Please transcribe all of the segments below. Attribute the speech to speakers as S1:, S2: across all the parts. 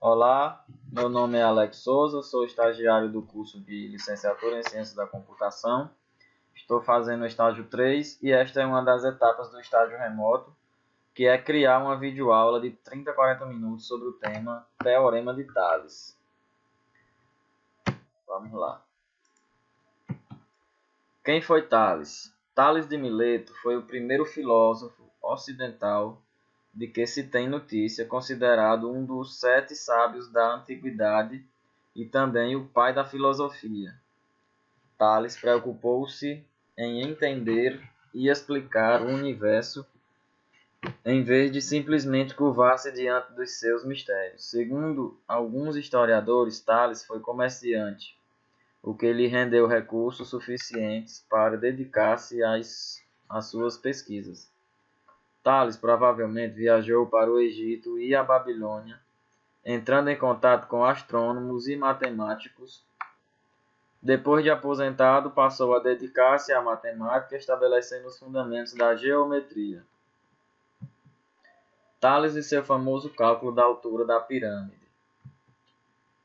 S1: Olá, meu nome é Alex Souza, sou estagiário do curso de Licenciatura em Ciências da Computação. Estou fazendo o estágio 3 e esta é uma das etapas do estágio remoto, que é criar uma videoaula de 30 a 40 minutos sobre o tema Teorema de Tales. Vamos lá. Quem foi Tales? Tales de Mileto foi o primeiro filósofo ocidental de que se tem notícia, considerado um dos 7 sábios da antiguidade e também o pai da filosofia. Tales preocupou-se em entender e explicar o universo em vez de simplesmente curvar-se diante dos seus mistérios. Segundo alguns historiadores, Tales foi comerciante, o que lhe rendeu recursos suficientes para dedicar-se às suas pesquisas. Tales provavelmente viajou para o Egito e a Babilônia, entrando em contato com astrônomos e matemáticos. Depois de aposentado, passou a dedicar-se à matemática, estabelecendo os fundamentos da geometria. Tales e seu famoso cálculo da altura da pirâmide.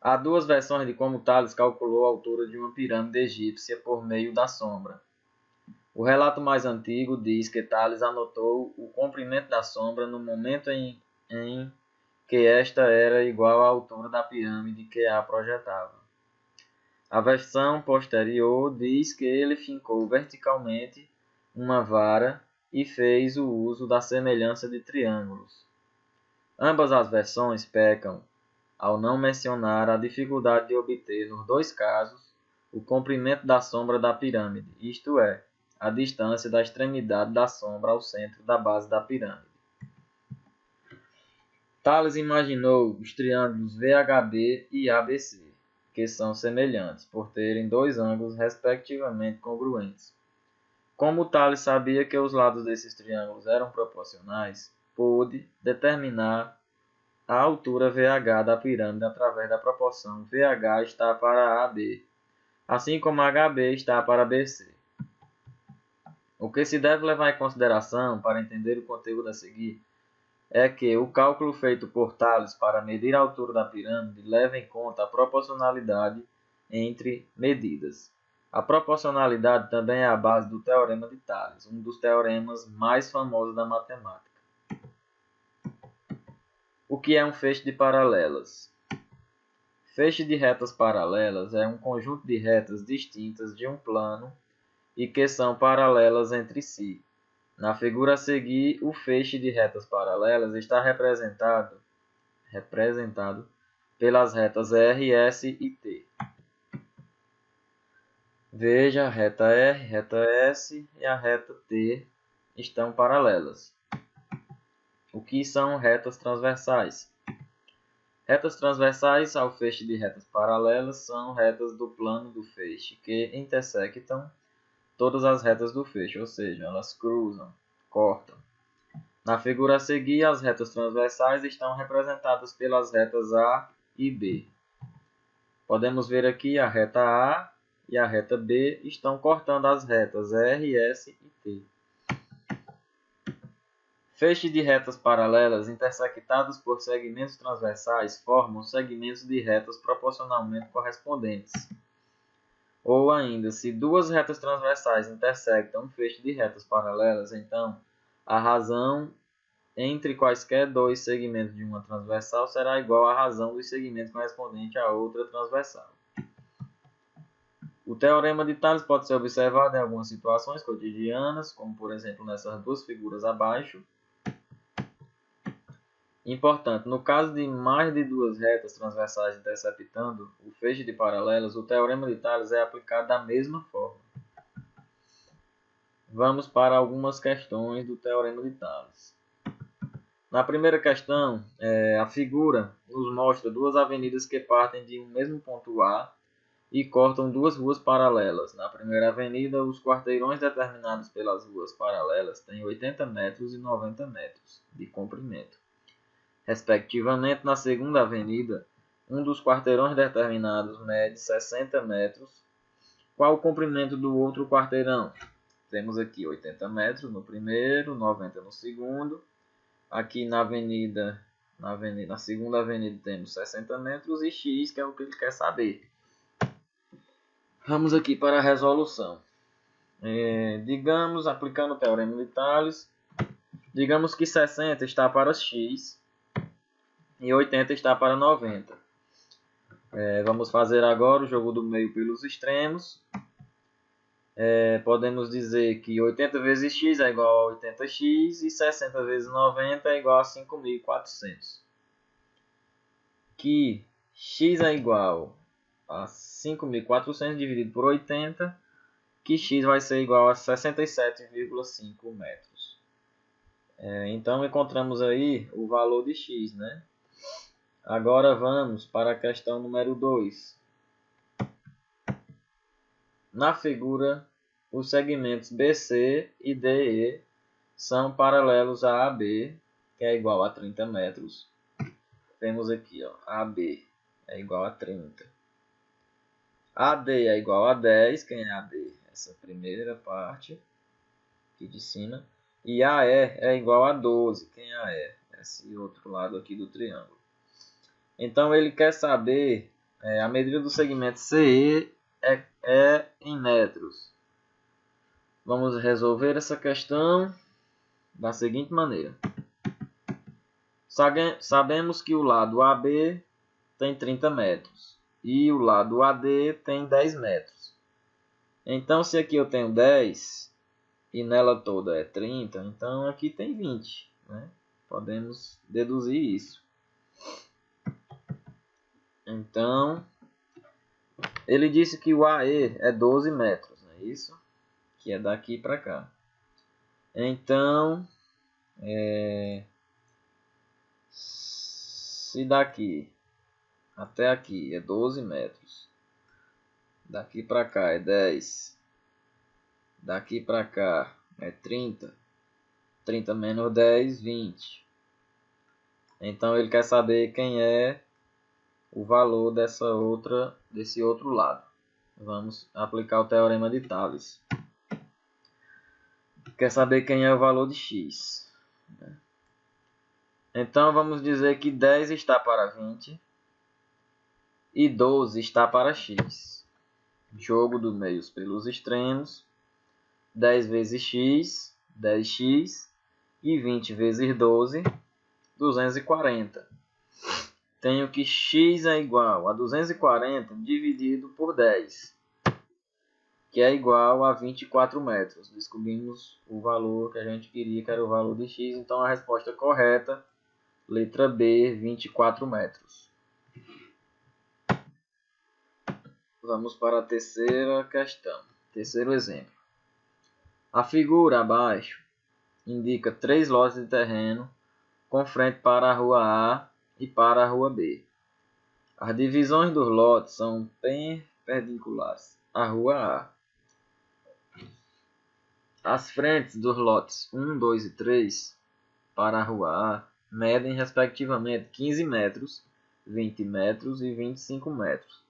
S1: Há duas versões de como Tales calculou a altura de uma pirâmide egípcia por meio da sombra. O relato mais antigo diz que Tales anotou o comprimento da sombra no momento em que esta era igual à altura da pirâmide que a projetava. A versão posterior diz que ele fincou verticalmente uma vara e fez o uso da semelhança de triângulos. Ambas as versões pecam ao não mencionar a dificuldade de obter, nos dois casos, o comprimento da sombra da pirâmide, isto é, a distância da extremidade da sombra ao centro da base da pirâmide. Tales imaginou os triângulos VHB e ABC, que são semelhantes, por terem dois ângulos respectivamente congruentes. Como Tales sabia que os lados desses triângulos eram proporcionais, pôde determinar a altura VH da pirâmide através da proporção VH está para AB, assim como HB está para BC. O que se deve levar em consideração para entender o conteúdo a seguir é que o cálculo feito por Tales para medir a altura da pirâmide leva em conta a proporcionalidade entre medidas. A proporcionalidade também é a base do Teorema de Tales, um dos teoremas mais famosos da matemática. O que é um feixe de paralelas? Feixe de retas paralelas é um conjunto de retas distintas de um plano e que são paralelas entre si. Na figura a seguir, o feixe de retas paralelas está representado pelas retas R, S e T. Veja, a reta R, reta S e a reta T estão paralelas. O que são retas transversais? Retas transversais ao feixe de retas paralelas são retas do plano do feixe que intersectam todas as retas do feixe, ou seja, elas cruzam, cortam. Na figura a seguir, as retas transversais estão representadas pelas retas A e B. Podemos ver aqui a reta A e a reta B estão cortando as retas R, S e T. Feixes de retas paralelas intersectados por segmentos transversais formam segmentos de retas proporcionalmente correspondentes. Ou ainda, se duas retas transversais intersectam um feixe de retas paralelas, então a razão entre quaisquer dois segmentos de uma transversal será igual à razão dos segmentos correspondentes à outra transversal. O teorema de Tales pode ser observado em algumas situações cotidianas, como por exemplo nessas duas figuras abaixo. Importante, no caso de mais de duas retas transversais intersectando o feixe de paralelas, o teorema de Tales é aplicado da mesma forma. Vamos para algumas questões do teorema de Tales. Na primeira questão, a figura nos mostra duas avenidas que partem de um mesmo ponto A e cortam duas ruas paralelas. Na primeira avenida, os quarteirões determinados pelas ruas paralelas têm 80 metros e 90 metros de comprimento. Respectivamente, na segunda avenida, um dos quarteirões determinados mede 60 metros. Qual o comprimento do outro quarteirão? Temos aqui 80 metros no primeiro, 90 no segundo. Aqui na avenida Na segunda avenida temos 60 metros e x, que é o que ele quer saber. Vamos aqui para a resolução. Digamos, aplicando o teorema de Thales, digamos que 60 está para x e 80 está para 90. Vamos fazer agora o jogo do meio pelos extremos. Podemos dizer que 80 vezes x é igual a 80x e 60 vezes 90 é igual a 5.400. Que x é igual a 5.400 dividido por 80, que x vai ser igual a 67,5 metros. Então encontramos aí o valor de x, né? Agora vamos para a questão número 2. Na figura, os segmentos BC e DE são paralelos a AB, que é igual a 30 metros. Temos aqui, ó, AB é igual a 30. AD é igual a 10, quem é AD? Essa primeira parte aqui de cima. E AE é igual a 12, quem é AE? Esse outro lado aqui do triângulo. Então ele quer saber a medida do segmento CE é em metros. Vamos resolver essa questão da seguinte maneira. Sabemos que o lado AB tem 30 metros e o lado AD tem 10 metros. Então, se aqui eu tenho 10 e nela toda é 30, então aqui tem 20. Né? Podemos deduzir isso. Então, ele disse que o AE é 12 metros, não é isso? Que é daqui para cá. Então, se daqui até aqui é 12 metros, daqui para cá é 10, daqui para cá é 30, 30 menos 10, 20. Então ele quer saber quem é o valor desse outro lado. Vamos aplicar o teorema de Thales. Quer saber quem é o valor de x. Então vamos dizer que 10 está para 20 e 12 está para x. Jogo dos meios pelos extremos. 10 vezes x, 10x. E 20 vezes 12, 240. Tenho que x é igual a 240 dividido por 10, que é igual a 24 metros. Descobrimos o valor que a gente queria, que era o valor de x. Então a resposta correta, letra B, 24 metros. Vamos para a terceira questão. Terceiro exemplo. A figura abaixo indica 3 lotes de terreno com frente para a rua A e para a rua B. As divisões dos lotes são perpendiculares à rua A. As frentes dos lotes 1, 2 e 3 para a rua A medem respectivamente 15 metros, 20 metros e 25 metros.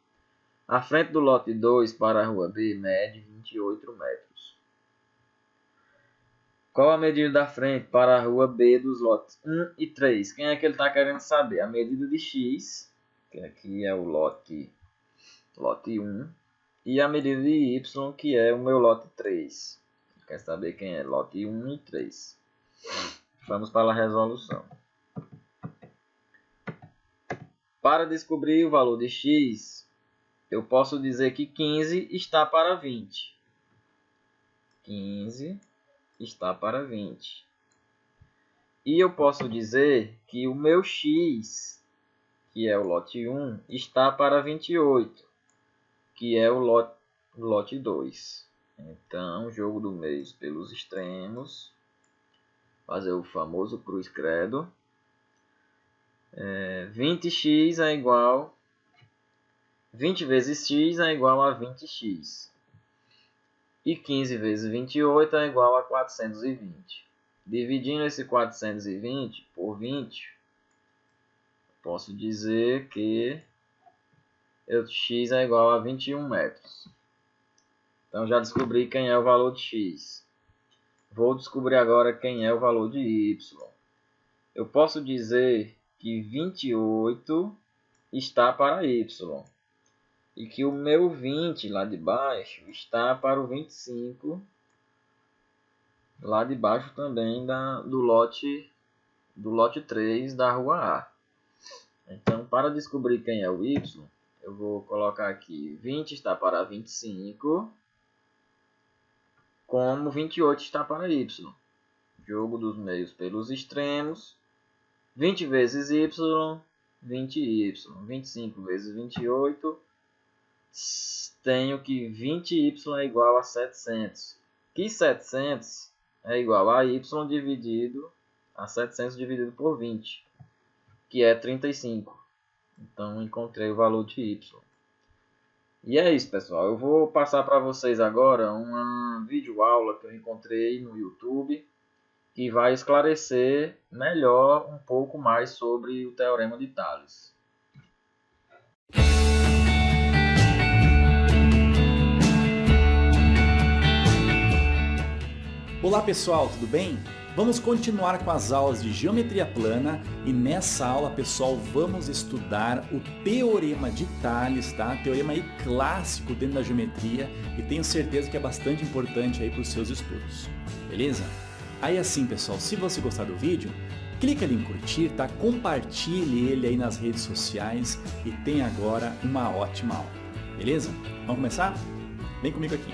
S1: A frente do lote 2 para a rua B mede 28 metros. Qual a medida da frente para a rua B dos lotes 1 e 3? Quem é que ele está querendo saber? A medida de x, que aqui é o lote 1, e a medida de y, que é o meu lote 3. Quer saber quem é lote 1 e 3. Vamos para a resolução. Para descobrir o valor de x, eu posso dizer que 15 está para 20. 15 está para 20. E eu posso dizer que o meu x, que é o lote 1, está para 28, que é o lote 2. Então, jogo do meio pelos extremos. Fazer o famoso cruz credo. 20x é igual... 20 vezes x é igual a 20x. E 15 vezes 28 é igual a 420. Dividindo esse 420 por 20, posso dizer que x é igual a 21 metros. Então já descobri quem é o valor de x. Vou descobrir agora quem é o valor de y. Eu posso dizer que 28 está para y. E que o meu 20 lá de baixo está para o 25 lá de baixo também do lote 3 da rua A. Então, para descobrir quem é o y, eu vou colocar aqui 20 está para 25, como 28 está para y. Jogo dos meios pelos extremos. 20 vezes y, 20y. 25 vezes 28, tenho que 20y é igual a 700. Que 700 é igual a y dividido a 700 dividido por 20, que é 35. Então, encontrei o valor de y. E é isso, pessoal. Eu vou passar para vocês agora uma videoaula que eu encontrei no YouTube, que vai esclarecer melhor um pouco mais sobre o Teorema de Tales.
S2: Olá pessoal, tudo bem? Vamos continuar com as aulas de geometria plana e nessa aula, pessoal, vamos estudar o Teorema de Tales, tá? Teorema aí clássico dentro da geometria e tenho certeza que é bastante importante aí para os seus estudos, beleza? Aí assim, pessoal, se você gostar do vídeo, clica ali em curtir, tá? Compartilhe ele aí nas redes sociais e tenha agora uma ótima aula, beleza? Vamos começar? Vem comigo aqui.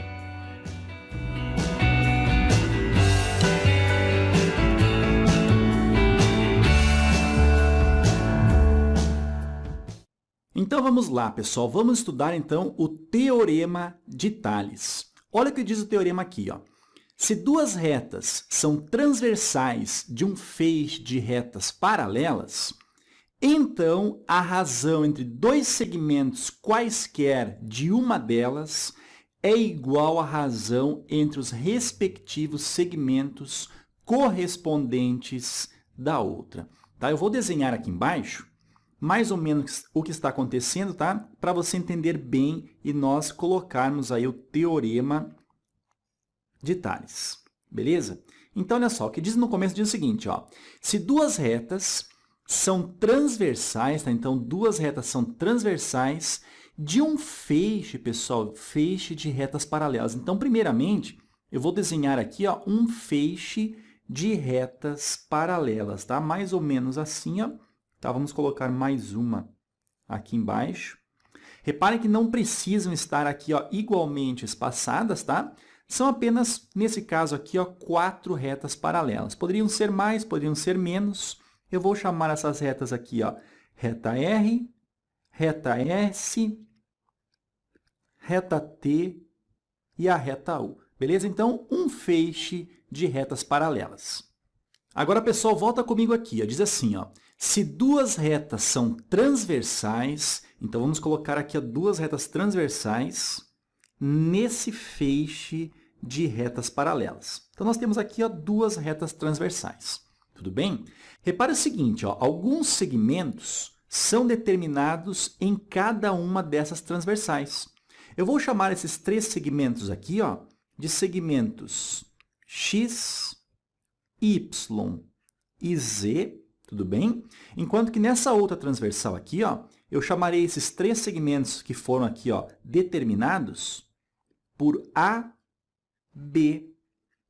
S2: Então vamos lá, pessoal, vamos estudar então o Teorema de Tales. Olha o que diz o teorema aqui, ó. Se duas retas são transversais de um feixe de retas paralelas, então a razão entre dois segmentos quaisquer de uma delas é igual à razão entre os respectivos segmentos correspondentes da outra. Tá? Eu vou desenhar aqui embaixo mais ou menos o que está acontecendo, tá? Para você entender bem e nós colocarmos aí o Teorema de Tales, beleza? Então, olha só, o que diz no começo diz o seguinte, ó. Se duas retas são transversais, tá? Então, duas retas são transversais de um feixe, pessoal, feixe de retas paralelas. Então, primeiramente, eu vou desenhar aqui, ó, um feixe de retas paralelas, tá? Mais ou menos assim, ó. Tá, vamos colocar mais uma aqui embaixo. Reparem que não precisam estar aqui, ó, igualmente espaçadas, tá? São apenas, nesse caso aqui, ó, 4 retas paralelas. Poderiam ser mais, poderiam ser menos. Eu vou chamar essas retas aqui, ó, reta R, reta S, reta T e a reta U. Beleza? Então, um feixe de retas paralelas. Agora, pessoal, volta comigo aqui, ó. Diz assim, ó. Se duas retas são transversais, então vamos colocar aqui ó, duas retas transversais nesse feixe de retas paralelas. Então, nós temos aqui ó, duas retas transversais. Tudo bem? Repare o seguinte, ó, alguns segmentos são determinados em cada uma dessas transversais. Eu vou chamar esses 3 segmentos aqui ó, de segmentos X, Y e Z. Tudo bem? Enquanto que nessa outra transversal aqui, ó, eu chamarei esses 3 segmentos que foram aqui ó, determinados por A, B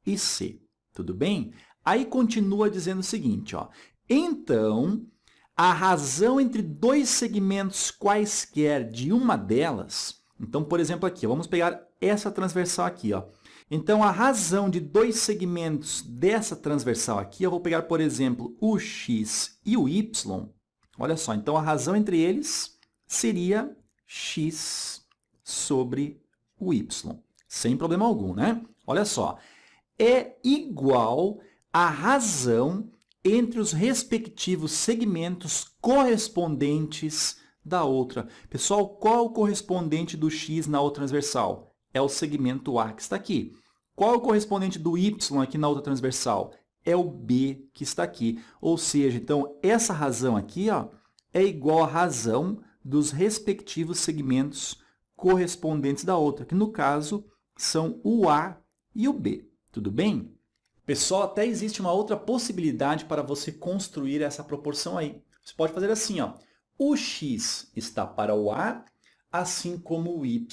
S2: e C. Tudo bem? Aí continua dizendo o seguinte, ó, então, a razão entre dois segmentos quaisquer de uma delas, então, por exemplo, aqui, ó, vamos pegar essa transversal aqui, ó. Então, a razão de dois segmentos dessa transversal aqui, eu vou pegar, por exemplo, o x e o y. Olha só, então a razão entre eles seria x sobre o y. Sem problema algum, né? Olha só, é igual à razão entre os respectivos segmentos correspondentes da outra. Pessoal, qual é o correspondente do x na outra transversal? É o segmento A que está aqui. Qual é o correspondente do y aqui na outra transversal? É o B que está aqui. Ou seja, então, essa razão aqui ó, é igual à razão dos respectivos segmentos correspondentes da outra, que no caso são o A e o B. Tudo bem? Pessoal, até existe uma outra possibilidade para você construir essa proporção aí. Você pode fazer assim, ó. O x está para o A, assim como o y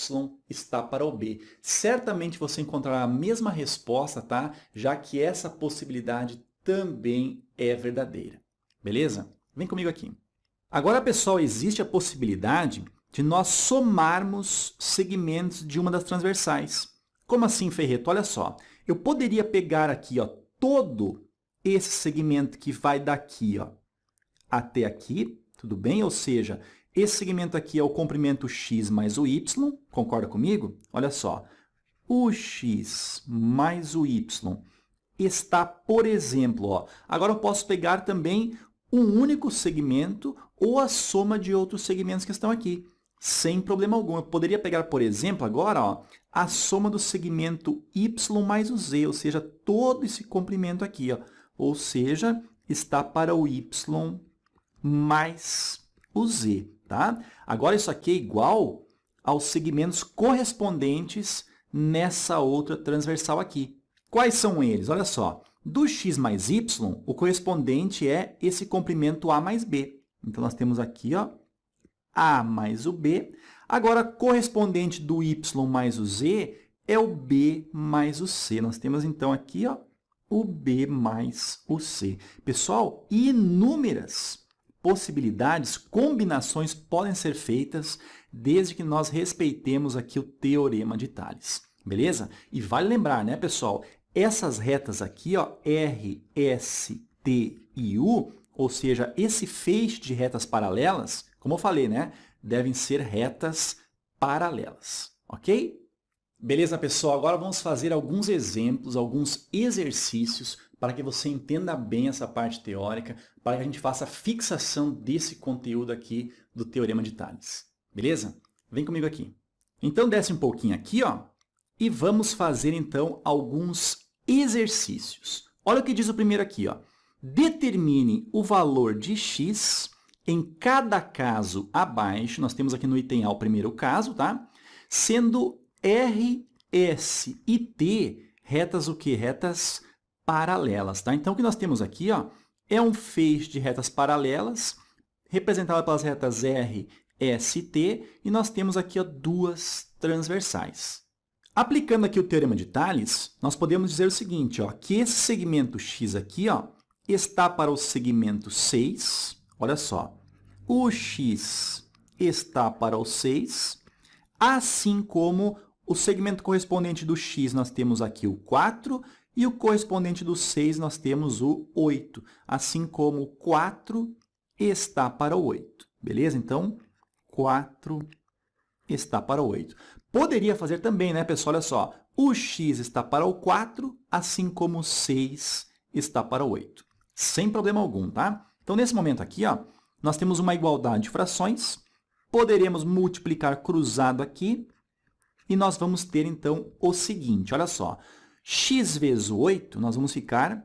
S2: está para o B. Certamente você encontrará a mesma resposta, tá? Já que essa possibilidade também é verdadeira. Beleza? Vem comigo aqui. Agora, pessoal, existe a possibilidade de nós somarmos segmentos de uma das transversais. Como assim, Ferreto? Olha só, eu poderia pegar aqui, ó, todo esse segmento que vai daqui, ó, até aqui, tudo bem? Ou seja, esse segmento aqui é o comprimento x mais o y, concorda comigo? Olha só, o x mais o y está, por exemplo, ó, agora eu posso pegar também um único segmento ou a soma de outros segmentos que estão aqui, sem problema algum. Eu poderia pegar, por exemplo, agora, ó, a soma do segmento y mais o z, ou seja, todo esse comprimento aqui, ó, ou seja, está para o y mais o z, tá? Agora, isso aqui é igual aos segmentos correspondentes nessa outra transversal aqui. Quais são eles? Olha só, do x mais y, o correspondente é esse comprimento a mais b. Então, nós temos aqui, ó, a mais o b. Agora, correspondente do y mais o z é o b mais o c. Nós temos, então, aqui, ó, o b mais o c. Pessoal, inúmeras possibilidades, combinações podem ser feitas desde que nós respeitemos aqui o Teorema de Tales. Beleza? E vale lembrar, né, pessoal? Essas retas aqui, ó, R, S, T e U, ou seja, esse feixe de retas paralelas, como eu falei, né, devem ser retas paralelas, ok? Beleza, pessoal? Agora vamos fazer alguns exemplos, alguns exercícios para que você entenda bem essa parte teórica, para que a gente faça a fixação desse conteúdo aqui do Teorema de Tales. Beleza? Vem comigo aqui. Então, desce um pouquinho aqui, ó, e vamos fazer, então, alguns exercícios. Olha o que diz o primeiro aqui, ó. Determine o valor de x em cada caso abaixo. Nós temos aqui no item A o primeiro caso, tá? Sendo R, S e T retas o quê? Retas paralelas, tá? Então, o que nós temos aqui, ó, é um feixe de retas paralelas, representado pelas retas R, S e T, e nós temos aqui, ó, duas transversais. Aplicando aqui o Teorema de Tales, nós podemos dizer o seguinte, ó, que esse segmento x aqui, ó, está para o segmento 6. Olha só, o x está para o 6, assim como o segmento correspondente do x nós temos aqui o 4 e o correspondente do 6 nós temos o 8, assim como o 4 está para o 8. Beleza? Então, 4 está para o 8. Poderia fazer também, né, pessoal? Olha só, o x está para o 4, assim como o 6 está para o 8. Sem problema algum, tá? Então, nesse momento aqui, ó, nós temos uma igualdade de frações, poderemos multiplicar cruzado aqui, e nós vamos ter, então, o seguinte, olha só, x vezes o 8, nós vamos ficar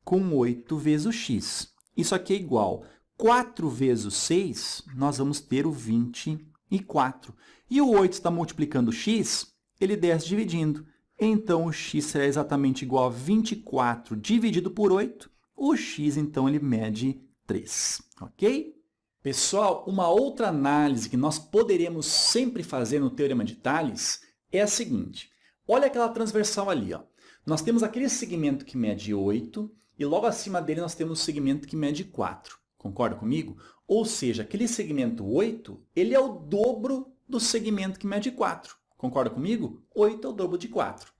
S2: com 8 vezes o x. Isso aqui é igual 4 vezes o 6, nós vamos ter o 24. E o 8 está multiplicando o x, ele desce dividindo. Então, o x será exatamente igual a 24 dividido por 8. O x, então, ele mede 3. Ok? Pessoal, uma outra análise que nós poderemos sempre fazer no Teorema de Tales é a seguinte. Olha aquela transversal ali, ó. Nós temos aquele segmento que mede 8 e logo acima dele nós temos o segmento que mede 4. Concorda comigo? Ou seja, aquele segmento 8, ele é o dobro do segmento que mede 4. Concorda comigo? 8 é o dobro de 4.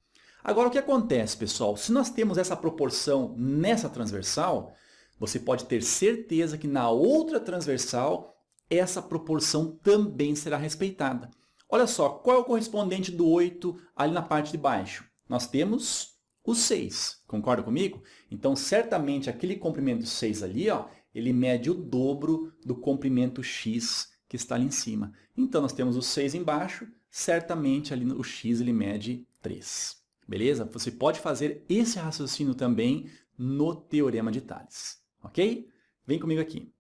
S2: Agora, o que acontece, pessoal? Se nós temos essa proporção nessa transversal, você pode ter certeza que na outra transversal, essa proporção também será respeitada. Olha só, qual é o correspondente do 8 ali na parte de baixo? Nós temos o 6. Concorda comigo? Então, certamente, aquele comprimento 6 ali, ó, ele mede o dobro do comprimento x que está ali em cima. Então, nós temos o 6 embaixo, certamente ali o x ele mede 3. Beleza? Você pode fazer esse raciocínio também no Teorema de Tales. Ok? Vem comigo aqui.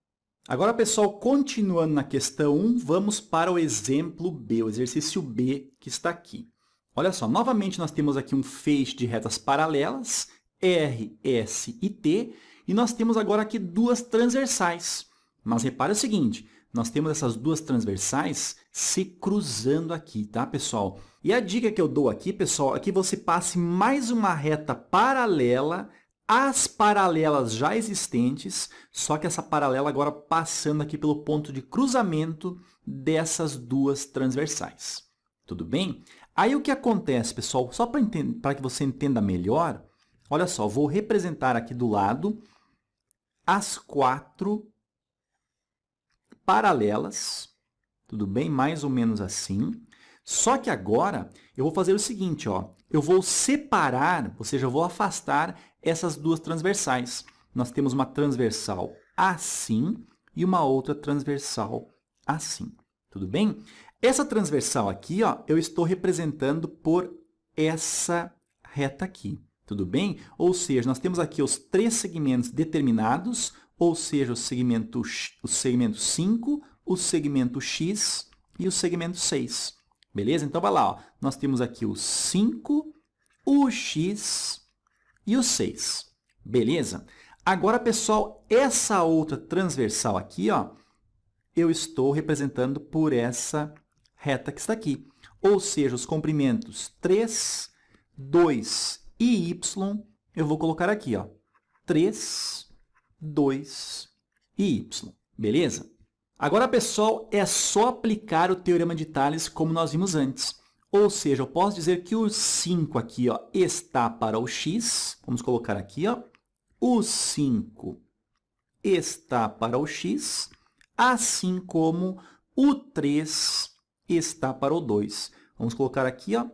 S2: Agora, pessoal, continuando na questão 1, vamos para o exemplo B, o exercício B que está aqui. Olha só, novamente nós temos aqui um feixe de retas paralelas, R, S e T, e nós temos agora aqui duas transversais. Mas repare o seguinte, nós temos essas duas transversais se cruzando aqui, tá, pessoal? E a dica que eu dou aqui, pessoal, é que você passe mais uma reta paralela às paralelas já existentes, só que essa paralela agora passando aqui pelo ponto de cruzamento dessas duas transversais. Tudo bem? Aí o que acontece, pessoal, só para que você entenda melhor, olha só, vou representar aqui do lado as 4 paralelas, tudo bem? Mais ou menos assim. Só que agora eu vou fazer o seguinte, ó, eu vou separar, ou seja, eu vou afastar essas duas transversais. Nós temos uma transversal assim e uma outra transversal assim, tudo bem? Essa transversal aqui, ó, eu estou representando por essa reta aqui, tudo bem? Ou seja, nós temos aqui os 3 segmentos determinados, ou seja, o segmento 5, o segmento X e o segmento 6. Beleza? Então, vai lá. Ó. Nós temos aqui o 5, o X e o 6. Beleza? Agora, pessoal, essa outra transversal aqui, ó, eu estou representando por essa reta que está aqui. Ou seja, os comprimentos 3, 2 e Y, eu vou colocar aqui, ó, 3, 2 e y. Beleza? Agora, pessoal, é só aplicar o Teorema de Tales como nós vimos antes. Ou seja, eu posso dizer que o 5 aqui, ó, está para o x. Vamos colocar aqui, ó. O 5 está para o x, assim como o 3 está para o 2. Vamos colocar aqui, ó,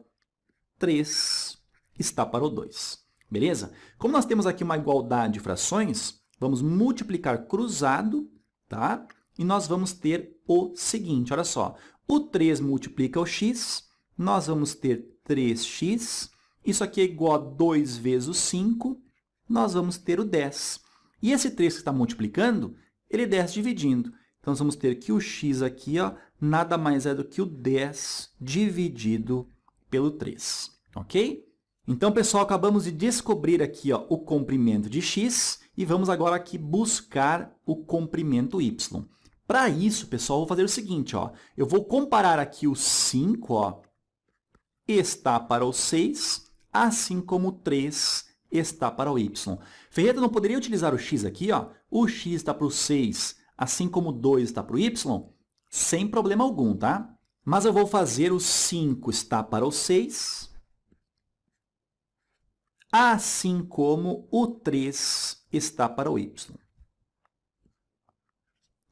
S2: 3 está para o 2. Beleza? Como nós temos aqui uma igualdade de frações, vamos multiplicar cruzado, tá? E nós vamos ter o seguinte, olha só. O 3 multiplica o x, nós vamos ter 3x. Isso aqui é igual a 2 vezes o 5, nós vamos ter o 10. E esse 3 que está multiplicando, ele desce dividindo. Então, nós vamos ter que o x aqui, ó, nada mais é do que o 10 dividido pelo 3. Ok? Então, pessoal, acabamos de descobrir aqui, ó, o comprimento de x e vamos agora aqui buscar o comprimento y. Para isso, pessoal, eu vou fazer o seguinte, ó, eu vou comparar aqui o 5, ó, está para o 6, assim como o 3 está para o y. Ferreira, não poderia utilizar o x aqui, ó? O x está para o 6, assim como o 2 está para o y? Sem problema algum, tá? Mas eu vou fazer o 5 está para o 6, assim como o 3 está para o y.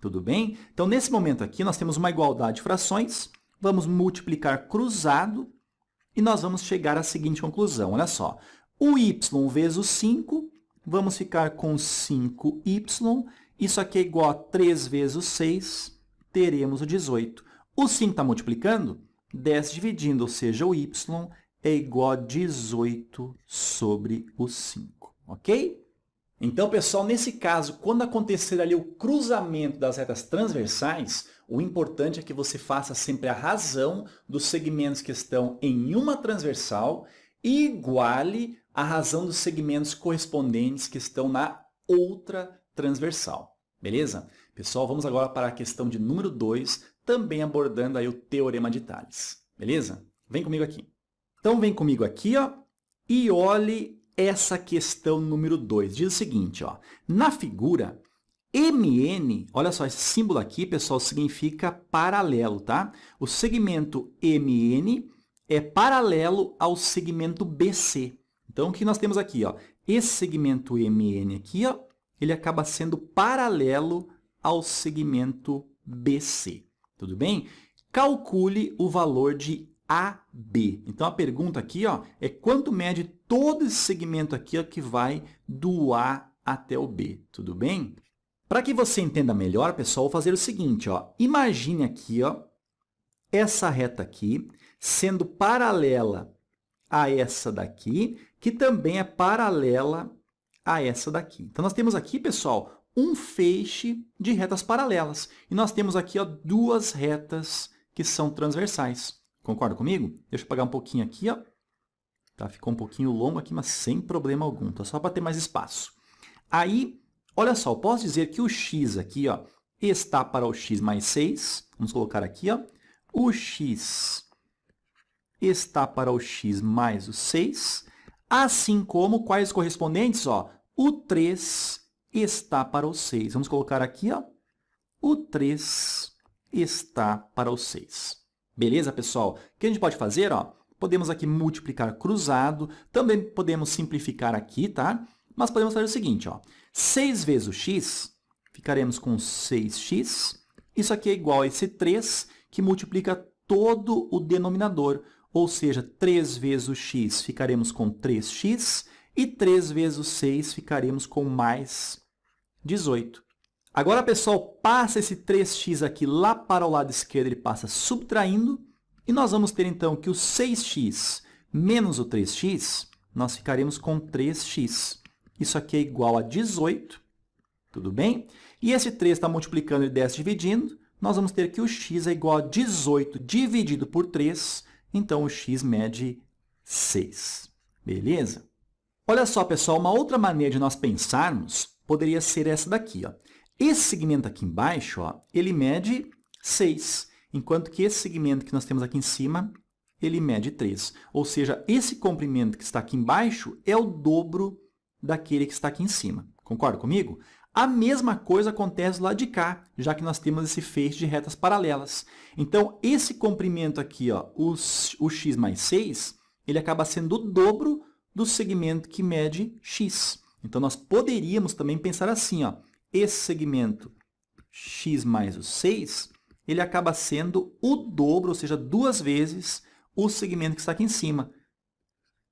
S2: Tudo bem? Então, nesse momento aqui, nós temos uma igualdade de frações, vamos multiplicar cruzado e nós vamos chegar à seguinte conclusão. Olha só, o y vezes o 5, vamos ficar com 5y, isso aqui é igual a 3 vezes o 6, teremos o 18. O 5 está multiplicando, 10 dividindo, ou seja, o y é igual a 18 sobre o 5, ok? Então, pessoal, nesse caso, quando acontecer ali o cruzamento das retas transversais, o importante é que você faça sempre a razão dos segmentos que estão em uma transversal e iguale a razão dos segmentos correspondentes que estão na outra transversal. Beleza? Pessoal, vamos agora para a questão de número 2, também abordando aí o Teorema de Tales. Beleza? Vem comigo aqui. Então, vem comigo aqui, ó, e olhe essa questão número 2. Diz o seguinte, ó, na figura, MN, olha só, esse símbolo aqui, pessoal, significa paralelo, tá? O segmento MN é paralelo ao segmento BC. Então, o que nós temos aqui, ó? Esse segmento MN aqui, ó, ele acaba sendo paralelo ao segmento BC. Tudo bem? Calcule o valor de AB. Então, a pergunta aqui, ó, é quanto mede todo esse segmento aqui, ó, que vai do A até o B. Tudo bem? Para que você entenda melhor, pessoal, vou fazer o seguinte, ó. Imagine aqui, ó, essa reta aqui sendo paralela a essa daqui, que também é paralela a essa daqui. Então, nós temos aqui, pessoal, um feixe de retas paralelas. E nós temos aqui, ó, duas retas que são transversais. Concorda comigo? Deixa eu apagar um pouquinho aqui, ó. Tá, ficou um pouquinho longo aqui, mas sem problema algum. Tá só para ter mais espaço. Aí, olha só, eu posso dizer que o x aqui, ó, está para o x mais 6. Vamos colocar aqui, ó. O x está para o x mais o 6. Assim como quais correspondentes? Ó, o 3 está para o 6. Vamos colocar aqui, ó. O 3 está para o 6. Beleza, pessoal? O que a gente pode fazer? Ó, podemos aqui multiplicar cruzado. Também podemos simplificar aqui, tá? Mas podemos fazer o seguinte, ó. 6 vezes o x, ficaremos com 6x. Isso aqui é igual a esse 3, que multiplica todo o denominador. Ou seja, 3 vezes o x, ficaremos com 3x. E 3 vezes o 6, ficaremos com mais 18. Agora, pessoal, passa esse 3x aqui lá para o lado esquerdo, ele passa subtraindo. E nós vamos ter, então, que o 6x menos o 3x, nós ficaremos com 3x. Isso aqui é igual a 18, tudo bem? E esse 3 está multiplicando e desce dividindo. Nós vamos ter que o x é igual a 18 dividido por 3. Então, o x mede 6. Beleza? Olha só, pessoal, uma outra maneira de nós pensarmos poderia ser essa daqui, ó. Esse segmento aqui embaixo, ó, ele mede 6, enquanto que esse segmento que nós temos aqui em cima, ele mede 3. Ou seja, esse comprimento que está aqui embaixo é o dobro daquele que está aqui em cima. Concorda comigo? A mesma coisa acontece do lado de cá, já que nós temos esse feixe de retas paralelas. Então, esse comprimento aqui, ó, o x mais 6, ele acaba sendo o dobro do segmento que mede x. Então, nós poderíamos também pensar assim, ó, esse segmento x mais o 6, ele acaba sendo o dobro, ou seja, 2 vezes o segmento que está aqui em cima,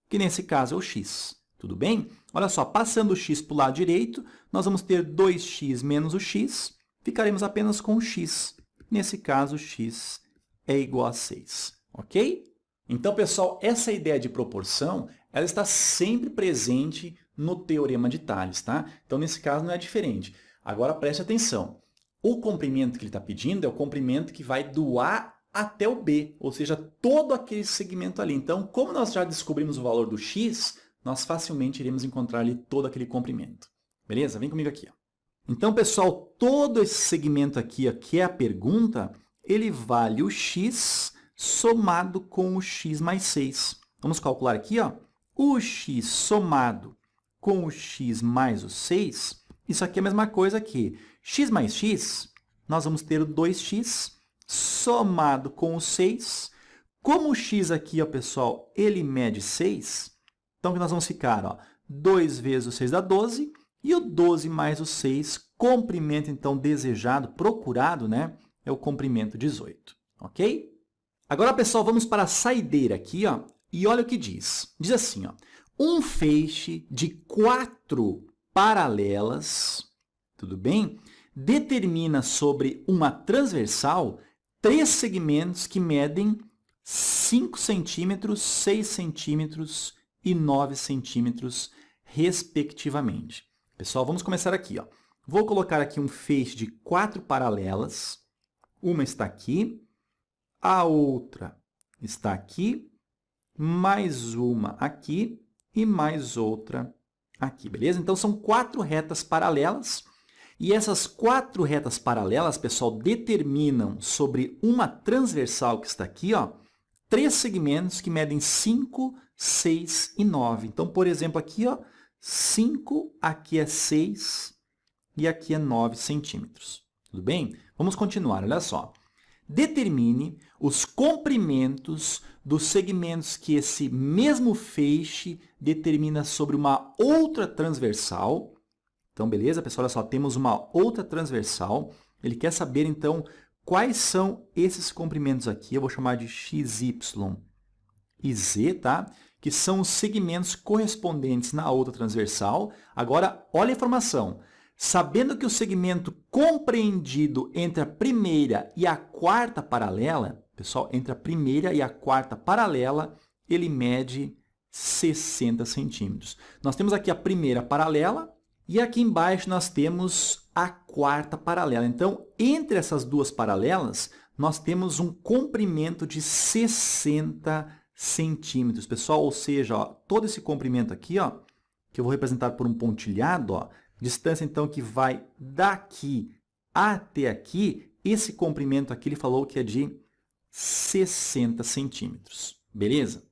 S2: que nesse caso é o x. Tudo bem? Olha só, passando o x para o lado direito, nós vamos ter 2x menos o x, ficaremos apenas com o x. Nesse caso, x é igual a 6. Ok? Então, pessoal, essa ideia de proporção, ela está sempre presente no Teorema de Tales, tá? Então, nesse caso, não é diferente. Agora, preste atenção. O comprimento que ele está pedindo é o comprimento que vai do A até o B, ou seja, todo aquele segmento ali. Então, como nós já descobrimos o valor do x, nós facilmente iremos encontrar ali todo aquele comprimento. Beleza? Vem comigo aqui. Ó. Então, pessoal, todo esse segmento aqui, ó, que é a pergunta, ele vale o x somado com o x mais 6. Vamos calcular aqui, ó. O x somado com o x mais o 6, isso aqui é a mesma coisa que x mais x, nós vamos ter o 2x somado com o 6. Como o x aqui, ó, pessoal, ele mede 6, então, que nós vamos ficar, ó, 2 vezes o 6 dá 12, e o 12 mais o 6, comprimento, então, desejado, procurado, né, é o comprimento 18, ok? Agora, pessoal, vamos para a saideira aqui, ó, e olha o que diz. Diz assim, ó, um feixe de 4 paralelas, tudo bem? Determina sobre uma transversal 3 segmentos que medem 5 centímetros, 6 centímetros e 9 centímetros, respectivamente. Pessoal, vamos começar aqui. Ó. Vou colocar aqui um feixe de 4 paralelas. Uma está aqui, a outra está aqui, mais uma aqui e mais outra aqui, beleza? Então, são 4 retas paralelas. E essas 4 retas paralelas, pessoal, determinam sobre uma transversal que está aqui, ó, 3 segmentos que medem 5, 6 e 9. Então, por exemplo, aqui, ó, 5, aqui é 6 e aqui é 9 centímetros. Tudo bem? Vamos continuar, olha só. Determine os comprimentos dos segmentos que esse mesmo feixe determina sobre uma outra transversal. Então, beleza, pessoal? Olha só, temos uma outra transversal. Ele quer saber, então, quais são esses comprimentos aqui. Eu vou chamar de x, y e z, tá? Que são os segmentos correspondentes na outra transversal. Agora, olha a informação. Sabendo que o segmento compreendido entre a primeira e a quarta paralela, pessoal, entre a primeira e a quarta paralela, ele mede 60 centímetros. Nós temos aqui a primeira paralela e aqui embaixo nós temos a quarta paralela. Então, entre essas duas paralelas, nós temos um comprimento de 60 centímetros, pessoal. Ou seja, ó, todo esse comprimento aqui, ó, que eu vou representar por um pontilhado, ó, distância, então, que vai daqui até aqui, esse comprimento aqui ele falou que é de 60 centímetros. Beleza?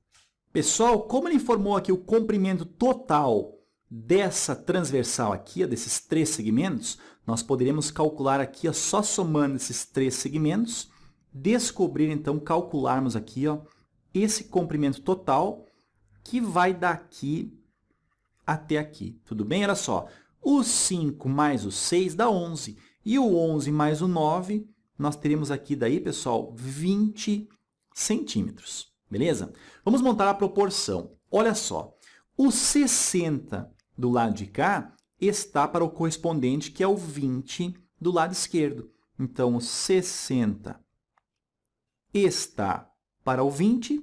S2: Pessoal, como ele informou aqui o comprimento total dessa transversal aqui, desses 3 segmentos, nós poderemos calcular aqui, só somando esses 3 segmentos, descobrir, então, calcularmos aqui, esse comprimento total que vai daqui até aqui. Tudo bem? Olha só, o 5 mais o 6 dá 11. E o 11 mais o 9, nós teremos aqui daí, pessoal, 20 centímetros. Beleza? Vamos montar a proporção. Olha só, o 60 do lado de cá está para o correspondente, que é o 20 do lado esquerdo. Então, o 60 está para o 20,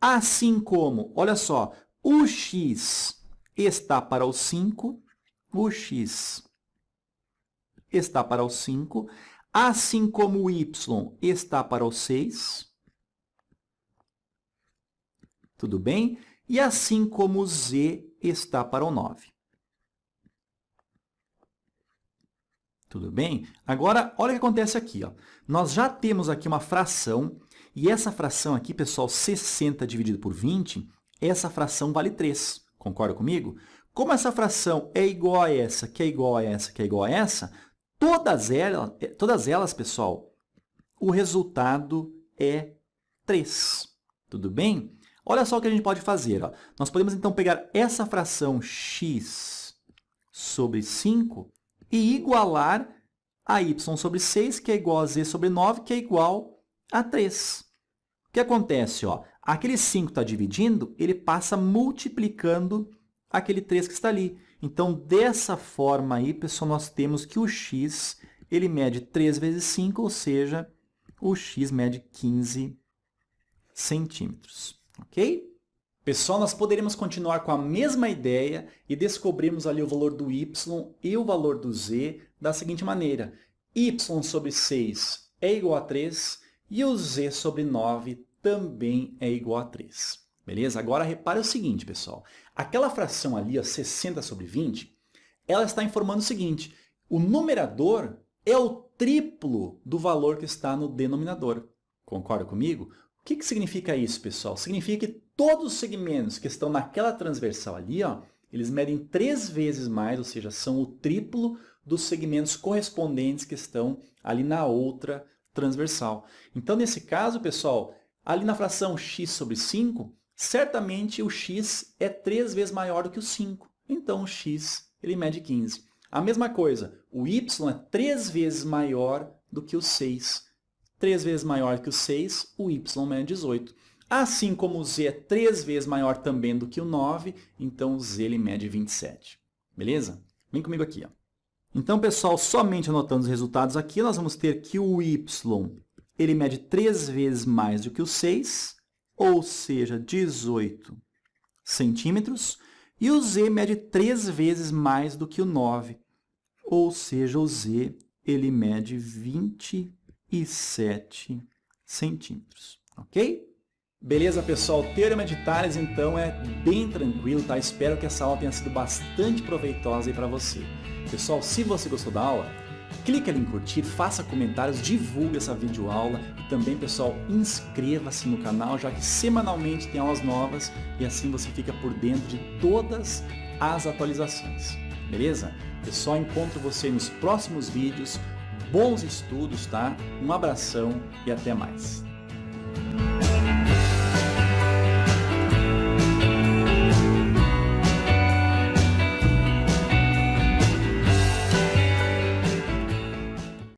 S2: assim como, olha só, o x está para o 5, o x está para o 5, assim como o y está para o 6. Tudo bem? E assim como o z está para o 9. Tudo bem? Agora, olha o que acontece aqui. Nós já temos aqui uma fração, e essa fração aqui, pessoal, 60 dividido por 20, essa fração vale 3. Concorda comigo? Como essa fração é igual a essa, que é igual a essa, que é igual a essa, todas elas, pessoal, o resultado é 3. Tudo bem? Olha só o que a gente pode fazer. Nós podemos, então, pegar essa fração x sobre 5 e igualar a y sobre 6, que é igual a z sobre 9, que é igual a 3. O que acontece? Aquele 5 está dividindo, ele passa multiplicando aquele 3 que está ali. Então, dessa forma aí, pessoal, nós temos que o x ele mede 3 vezes 5, ou seja, o x mede 15 centímetros. Ok? Pessoal, nós poderíamos continuar com a mesma ideia e descobrirmos ali o valor do y e o valor do z da seguinte maneira. Y sobre 6 é igual a 3 e o z sobre 9 também é igual a 3. Beleza? Agora, repare o seguinte, pessoal. Aquela fração ali, 60 sobre 20, ela está informando o seguinte. O numerador é o triplo do valor que está no denominador. Concorda comigo? O que significa isso, pessoal? Significa que todos os segmentos que estão naquela transversal ali, eles medem 3 vezes mais, ou seja, são o triplo dos segmentos correspondentes que estão ali na outra transversal. Então, nesse caso, pessoal, ali na fração x sobre 5, certamente o x é 3 vezes maior do que o 5. Então, o x ele mede 15. A mesma coisa, o y é 3 vezes maior do que o 6. 3 vezes maior que o 6, o y mede 18. Assim como o z é 3 vezes maior também do que o 9, então o z ele mede 27. Beleza? Vem comigo aqui. Então, pessoal, somente anotando os resultados aqui, nós vamos ter que o y ele mede 3 vezes mais do que o 6, ou seja, 18 centímetros, e o z mede 3 vezes mais do que o 9, ou seja, o z ele mede 27 centímetros, ok? Beleza, pessoal? O Teorema de Tales, então, é bem tranquilo, tá? Espero que essa aula tenha sido bastante proveitosa para você. Pessoal, se você gostou da aula, clique ali em curtir, faça comentários, divulgue essa videoaula e também, pessoal, inscreva-se no canal, já que semanalmente tem aulas novas e assim você fica por dentro de todas as atualizações. Beleza? Pessoal, encontro você nos próximos vídeos. Bons estudos, tá? Um abração e até mais.